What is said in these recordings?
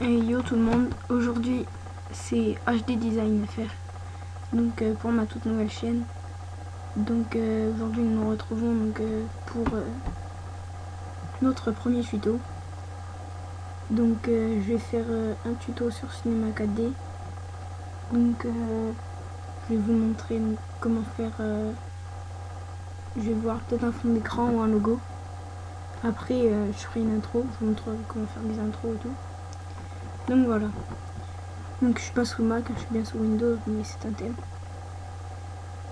Hey yo tout le monde, aujourd'hui c'est HD Design FR, donc pour ma toute nouvelle chaîne. Donc aujourd'hui nous nous retrouvons pour notre premier tuto. Donc je vais faire un tuto sur Cinema 4D. Donc je vais vous montrer comment faire, je vais voir peut-être un fond d'écran ou un logo. Après je ferai une intro, je vous montrerai comment faire des intros et tout. Donc voilà. Donc je suis pas sous Mac, je suis bien sous Windows, mais c'est un thème.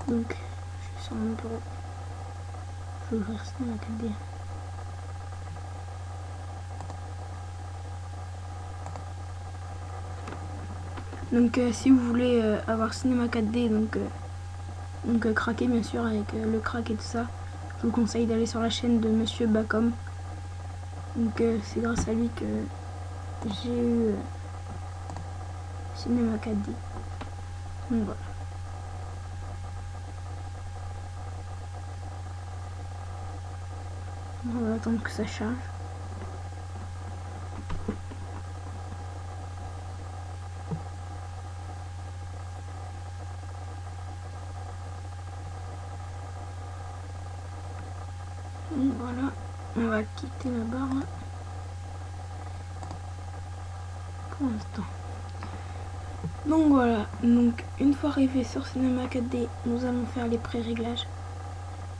Donc je suis sur mon bureau. Je vais ouvrir Cinema 4D. Donc si vous voulez avoir Cinema 4D, donc craquer bien sûr avec le crack et tout ça, je vous conseille d'aller sur la chaîne de Monsieur Bacom. Donc c'est grâce à lui que j'ai eu Cinema 4D. Donc voilà. On va attendre que ça charge. Donc voilà, on va quitter la barre là. Pour l'instant. Donc voilà, donc une fois arrivé sur Cinema 4D, nous allons faire les pré-réglages.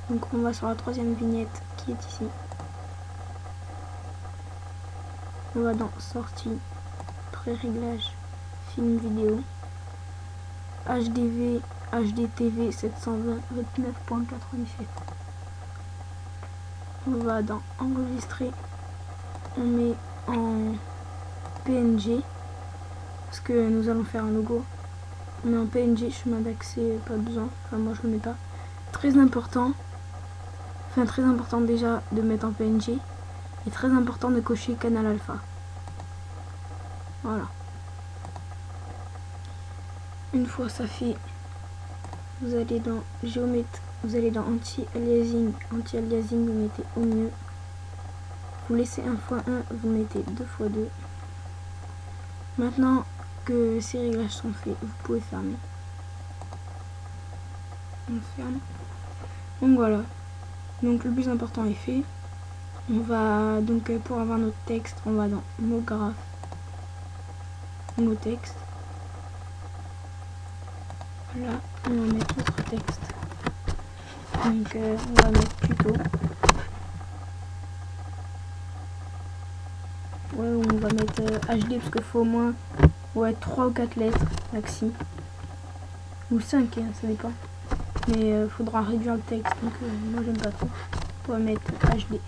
Donc on va sur la troisième vignette qui est ici. On va dans sortie, pré-réglage, film vidéo, HDV, HDTV 720, 29.97. On va dans enregistrer, on met en PNG, parce que nous allons faire un logo. On met en PNG, chemin d'accès, pas besoin, enfin moi je le mets pas. Très important déjà de mettre en PNG, et très important de cocher canal alpha. Voilà. Une fois ça fait, vous allez dans géomètre, vous allez dans anti-aliasing, vous mettez au mieux. Vous laissez 1x1, vous mettez 2x2. Maintenant que ces réglages sont faits, vous pouvez fermer. On ferme. Donc voilà. Donc le plus important est fait. On va donc pour avoir notre texte, on va dans mot graphe, mot texte. Là, on va mettre notre texte. Donc on va mettre tuto. Ouais, on va mettre HD parce qu'il faut au moins 3 ou 4 lettres maxi. Ou 5, hein, ça dépend. Mais faudra réduire le texte, donc moi j'aime pas trop. On va mettre HD.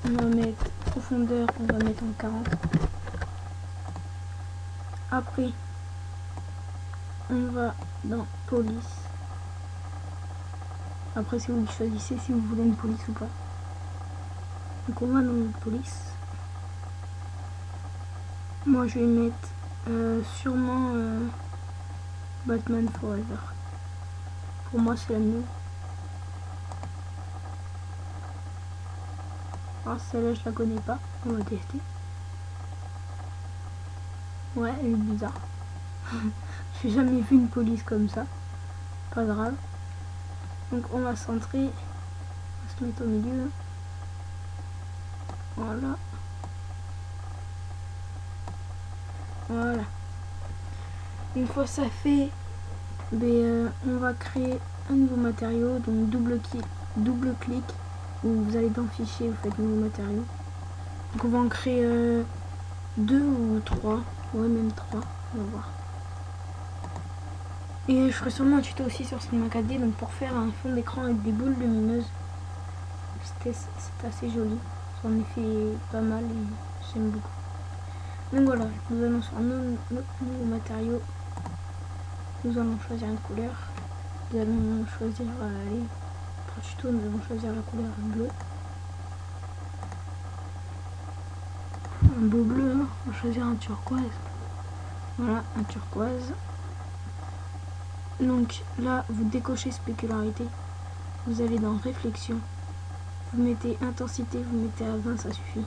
On va mettre profondeur, on va mettre en 40. Après, on va dans police. Après, si vous choisissez si vous voulez une police ou pas. Donc on va dans notre police. Moi je vais mettre sûrement Batman Forever. Pour moi c'est la mieux. Alors celle-là je la connais pas, on va tester. Ouais, elle est bizarre. J'ai jamais vu une police comme ça. Pas grave. Donc on va centrer. On va se mettre au milieu. Voilà. Voilà. Une fois ça fait, on va créer un nouveau matériau. Donc double clic. Où vous allez dans fichier, vous faites nouveau matériau. Donc on va en créer 2 ou 3. Ouais, même 3. On va voir. Et je ferai sûrement un tuto aussi sur Cinema 4D, donc pour faire un fond d'écran avec des boules lumineuses. C'est assez joli. J'en ai fait pas mal et j'aime beaucoup. Donc voilà, nous allons sur notre nouveau matériau. Nous allons choisir une couleur. Nous allons choisir, allez, pour le tuto, nous allons choisir la couleur bleue. Un beau bleu, hein. On va choisir un turquoise. Voilà, un turquoise. Donc là, vous décochez spécularité. Vous allez dans réflexion. Vous mettez intensité, vous mettez à 20, ça suffit.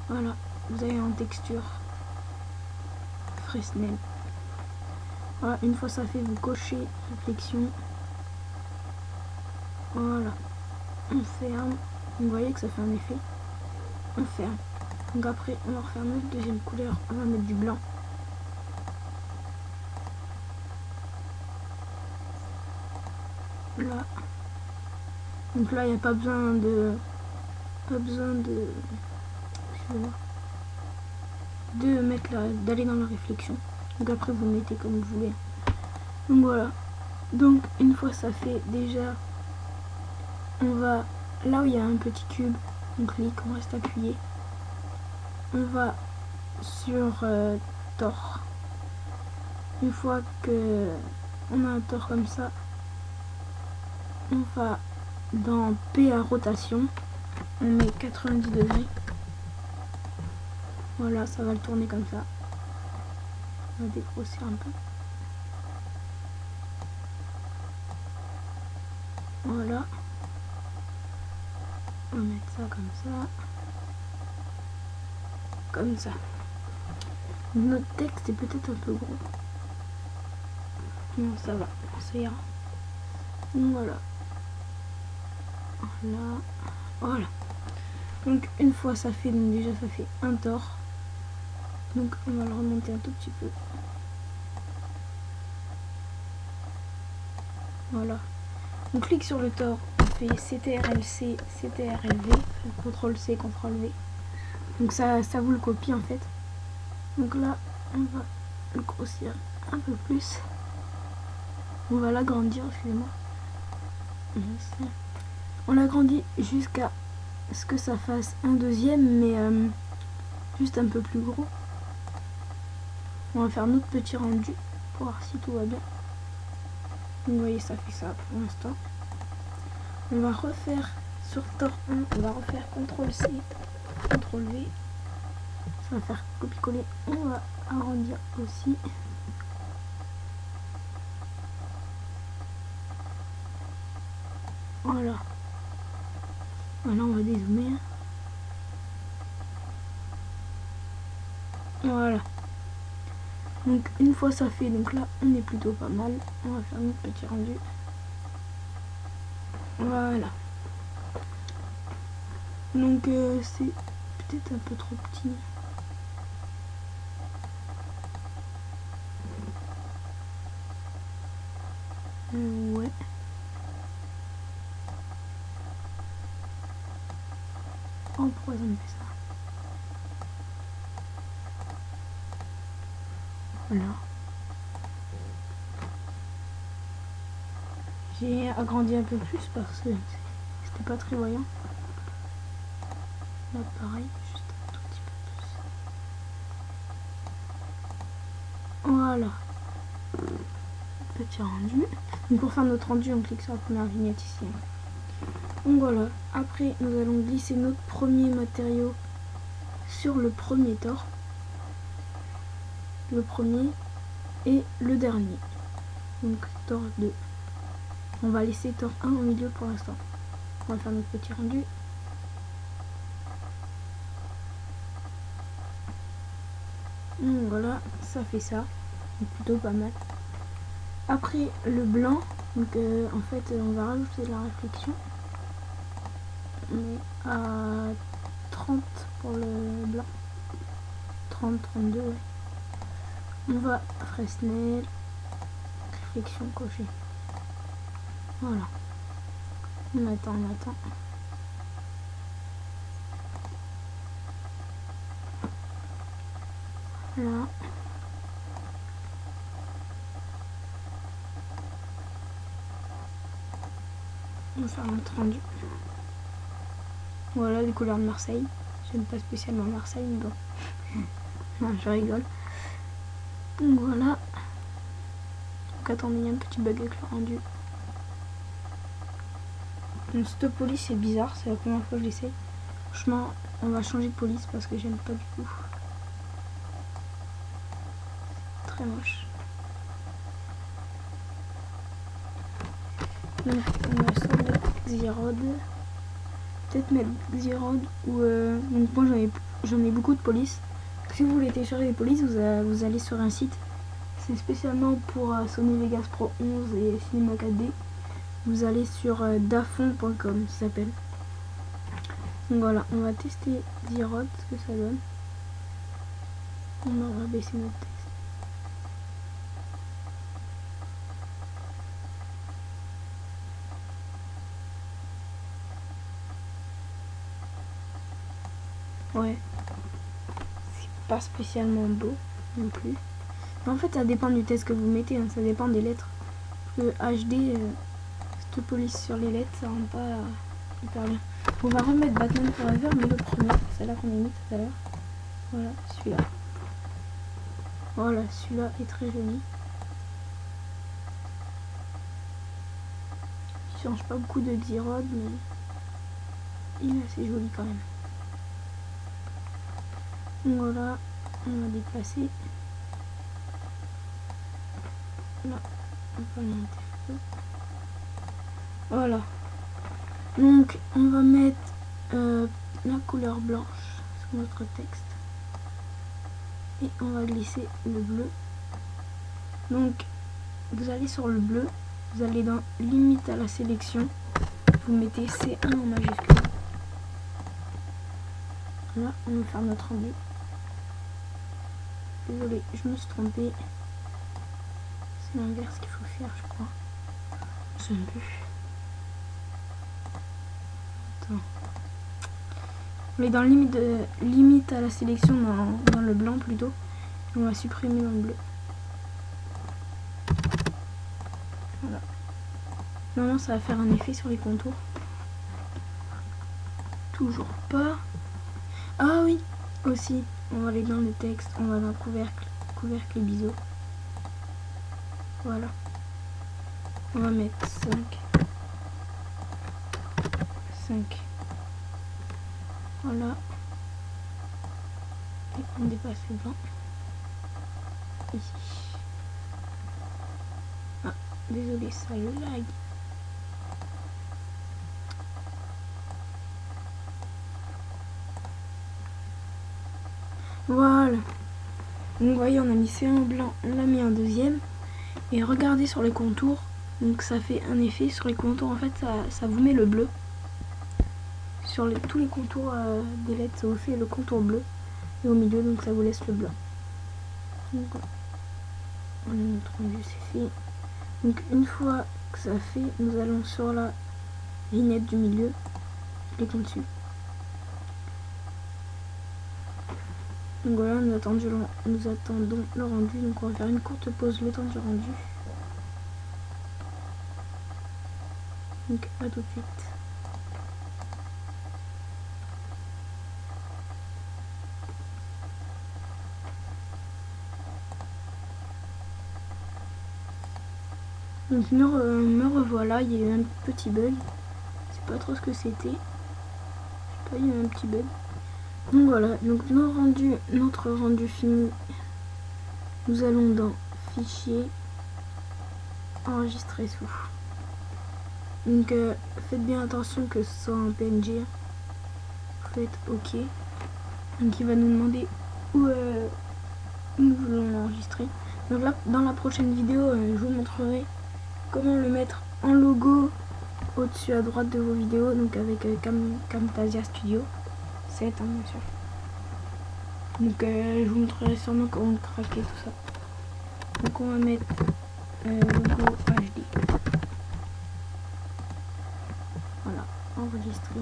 Voilà, vous avez en texture Fresnel. Voilà, une fois ça fait, vous cochez réflexion. Voilà, on ferme. Vous voyez que ça fait un effet. On ferme. Donc après, on va refaire notre deuxième couleur. On va mettre du blanc. Là. Donc là, il n'y a pas besoin de... excusez-moi. De mettre d'aller dans la réflexion. Donc après, vous mettez comme vous voulez. Donc voilà. Donc une fois ça fait, déjà, on va là où il y a un petit cube, on clique, on reste appuyé. On va sur tort. Une fois que on a un tort comme ça, on va dans P à rotation, on met 90 degrés. Voilà, ça va le tourner comme ça. On va dégrossir un peu. Voilà. On va mettre ça comme ça. Comme ça. Notre texte est peut-être un peu gros. Non, ça va, ça ira. Voilà. Voilà. Donc une fois ça fait, donc déjà ça fait un tort. Donc on va le remonter un tout petit peu. Voilà. On clique sur le tort, on fait CTRL-C, CTRL-V, CTRL-C, CTRL-V. Donc ça vous le copie en fait. Donc là, on va le grossir un peu plus. On va l'agrandir, excusez-moi. On l'agrandit jusqu'à ce que ça fasse un deuxième, mais juste un peu plus gros. On va faire notre petit rendu pour voir si tout va bien. Vous voyez, ça fait ça pour l'instant. On va refaire sur tort 1, on va refaire CTRL-C, CTRL-V. Ça va faire copier-coller. On va arrondir aussi. Voilà. Voilà, on va dézoomer. Voilà. Donc une fois ça fait, donc là on est plutôt pas mal. On va faire notre petit rendu. Voilà. Donc c'est peut-être un peu trop petit. Ouais. Oh, pourquoi ça me fait ça? Voilà. J'ai agrandi un peu plus parce que c'était pas très voyant. Là pareil, juste un tout petit peu plus. Voilà. Petit rendu. Donc pour faire notre rendu, on clique sur la première vignette ici. Donc voilà. Après, nous allons glisser notre premier matériau sur le premier tort. Le premier et le dernier. Donc tort 2. On va laisser tort 1 au milieu pour l'instant. On va faire notre petit rendu. Donc voilà, ça fait ça. Donc plutôt pas mal. Après le blanc, donc en fait on va rajouter de la réflexion. On est à 30 pour le blanc. 30, 32, ouais. On va Fresnel, réflexion cochée. Voilà. On attend, on attend. Là. On va faire notre rendu. Voilà les couleurs de Marseille. J'aime pas spécialement Marseille, mais bon. Non, je rigole. Donc voilà. Donc attendez, il y a un petit bug avec le rendu. Donc cette police c'est bizarre, c'est la première fois que je l'essaye. Franchement, on va changer de police parce que j'aime pas du tout. Très moche. Donc on va soit mettre Xerode. Peut-être mettre Xerode ou donc moi j'en ai j'en ai beaucoup de polices. Si vous voulez télécharger des polices, vous allez sur un site. C'est spécialement pour Sony Vegas Pro 11 et Cinema 4D. Vous allez sur dafon.com, ça s'appelle. Donc voilà, on va tester Zeroth, ce que ça donne. On va baisser notre texte. Ouais, c'est pas spécialement beau non plus. Mais en fait, ça dépend du test que vous mettez, hein, ça dépend des lettres. Le HD, cette police sur les lettres, ça rend pas hyper bien. On va remettre Batman Forever, mais le premier, c'est là qu'on a mis tout à l'heure. Voilà, celui-là. Voilà, celui-là est très joli. Il change pas beaucoup de Zeroth, mais il est assez joli quand même. Voilà, on va déplacer. Là, on va monter un peu. Voilà. Donc, on va mettre la couleur blanche sur notre texte. Et on va glisser le bleu. Donc, vous allez sur le bleu. Vous allez dans limite à la sélection. Vous mettez C1 en majuscule. Là, on va faire notre rendu. Désolé, je me suis trompée. C'est l'inverse qu'il faut faire, je crois. Je sais plus. Attends. On est dans limite à la sélection dans le blanc plutôt. On va supprimer dans le bleu. Voilà. Normalement, ça va faire un effet sur les contours. Toujours pas. Ah oui, aussi. On va aller dans le texte. On va dans couvercle et biseau. Voilà. On va mettre 5. Voilà. Et on dépasse le blanc. Ici. Ah, désolé, ça le lag. Voilà. Donc vous voyez, on a mis C1 blanc, on l'a mis en deuxième. Et regardez sur les contours. Donc ça fait un effet sur les contours. En fait, ça vous met le bleu. Sur tous les contours des lettres, ça vous fait le contour bleu. Et au milieu, donc ça vous laisse le blanc. Donc voilà. On a notre rendu, c'est fait. Donc une fois que ça fait, nous allons sur la vignette du milieu. Cliquons dessus. Donc voilà, nous attendons le rendu. Donc on va faire une courte pause le temps du rendu. Donc à tout de suite. Donc me revoilà, il y a eu un petit bug. Je sais pas trop ce que c'était. Je sais pas, il y a eu un petit bug. Donc voilà, donc notre rendu fini. Nous allons dans Fichier, Enregistrer sous. Donc faites bien attention que ce soit en PNG. Faites OK. Donc il va nous demander où nous voulons l'enregistrer. Donc là, dans la prochaine vidéo, je vous montrerai comment le mettre en logo au-dessus à droite de vos vidéos, donc avec Camtasia Studio 7, hein, bien sûr. Donc je vous montrerai sûrement comment craquer tout ça. Donc on va mettre logo HD. Voilà, enregistrer.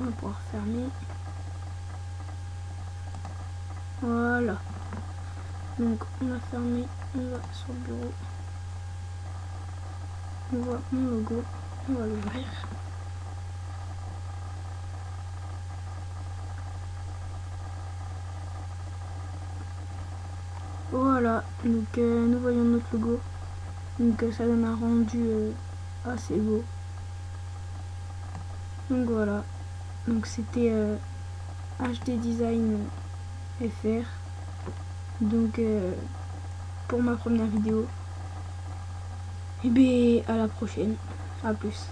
On va pouvoir fermer. Voilà. Donc on a fermé, on va sur le bureau. On voit mon logo, on va l'ouvrir. Voilà, donc nous voyons notre logo. Donc ça donne un rendu assez beau. Donc voilà, donc c'était HD Design FR. Donc pour ma première vidéo. Et bien à la prochaine, à plus.